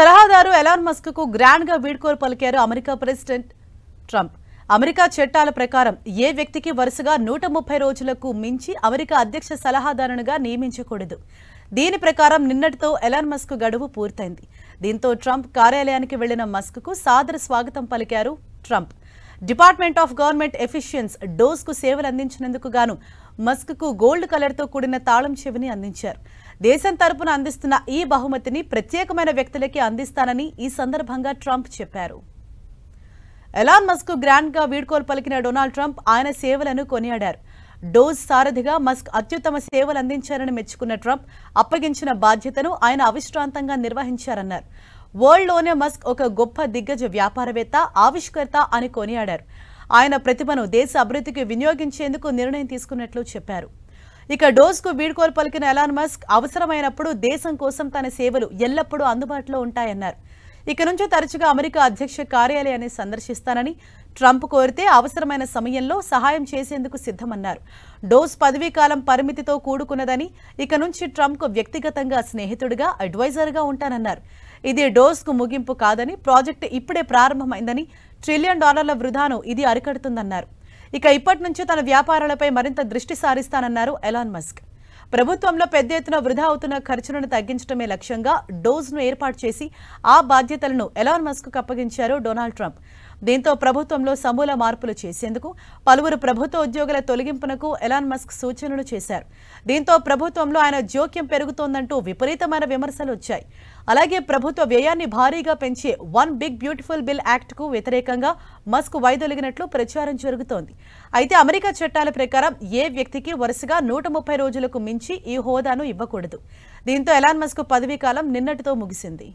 సలహాదారు Elon Musk కు grand గా వీడ్కోలు పలికారు అమెరికా ప్రెసిడెంట్ ట్రంప్. అమెరికా చట్టాల ప్రకారం ఏ వ్యక్తికి వరుసగా 130 రోజులకు మించి అమెరికా అధ్యక్ష సలహాదారునిగా నియమించకూడదు. దీని ప్రకారం నిన్నటితో ఎలాన్ మస్క్ గడువు పూర్తయింది. దీంతో ట్రంప్ కార్యాలయానికి వెళ్లిన మస్క్ కు సాదర స్వాగతం పలికారు Trump. Department of government efficiency DOGE కు సేవలు అందించినందుకు గాను మస్క్ కు గోల్డ్ కలర్ తో కూడిన తాళం చెవిని అందించారు. దేశం తరపున అందిస్తున్న ఈ బహుమతిని ప్రత్యేకమైన వ్యక్తులకి అందిస్తానని ఈ సందర్భంగా ట్రంప్ చెప్పారు. ఎలాన్ మస్క్ గ్రాండ్ గా వీడ్కోలు పలికిన డొనాల్డ్ ట్రంప్ ఆయన సేవలను కొనియాడారు. డోస్ సారథిగా మస్క్ అత్యుత్తమ సేవలు అందించారని మెచ్చుకున్న ట్రంప్ అప్పగించిన బాధ్యతను ఆయన అవిశ్రాంతంగా నిర్వహించారన్నారు. వరల్డ్లోనే మస్క్ ఒక గొప్ప దిగ్గజ వ్యాపారవేత్త, ఆవిష్కర్త అని కొనియాడారు. ఆయన ప్రతిభను దేశ అభివృద్ధికి వినియోగించేందుకు నిర్ణయం తీసుకున్నట్లు చెప్పారు. ఇక డోస్ కు వీడ్కోలు పలికిన ఎలాన్ మస్క్ అవసరమైనప్పుడు దేశం కోసం తన సేవలు ఎల్లప్పుడూ అందుబాటులో ఉంటాయన్నారు. ఇక నుంచి తరచుగా అమెరికా అధ్యక్ష కార్యాలయాన్ని సందర్శిస్తానని ట్రంప్ కోరితే అవసరమైన సమయంలో సహాయం చేసేందుకు సిద్ధమన్నారు. డోస్ పదవీకాలం పరిమితితో కూడుకున్నదని, ఇక నుంచి ట్రంప్కు వ్యక్తిగతంగా స్నేహితుడిగా, అడ్వైజర్గా ఉంటానన్నారు. ఇది డోస్ కు ముగింపు కాదని, ప్రాజెక్టు ఇప్పుడే ప్రారంభమైందని, $1 ట్రిలియన్ వృధాను ఇది అరికడుతుందన్నారు. ఇక ఇప్పటి నుంచి తన వ్యాపారాలపై మరింత దృష్టి సారిస్తానన్నారు ఎలాన్ మస్క్. ప్రభుత్వంలో పెద్ద ఎత్తున వృధా అవుతున్న ఖర్చులను తగ్గించడమే లక్ష్యంగా డోస్ను ఏర్పాటు చేసి ఆ బాధ్యతలను ఎలాన్ మస్క్కు అప్పగించారు డొనాల్డ్ ట్రంప్. దీంతో ప్రభుత్వంలో సమూల మార్పులు చేసేందుకు, పలువురు ప్రభుత్వ ఉద్యోగుల తొలగింపునకు ఎలాన్ మస్క్ సూచనలు చేశారు. దీంతో ప్రభుత్వంలో ఆయన జోక్యం పెరుగుతోందంటూ విపరీతమైన విమర్శలు వచ్చాయి. అలాగే ప్రభుత్వ వ్యయాన్ని భారీగా పెంచే వన్ బిగ్ బ్యూటిఫుల్ బిల్ యాక్ట్కు వ్యతిరేకంగా మస్క్ వైదొలిగినట్లు ప్రచారం జరుగుతోంది. అయితే అమెరికా చట్టాల ప్రకారం ఏ వ్యక్తికి వరుసగా 130 రోజులకు మించి ఈ హోదాను ఇవ్వకూడదు. దీంతో ఎలాన్ మస్క్ పదవీకాలం నిన్నటితో ముగిసింది.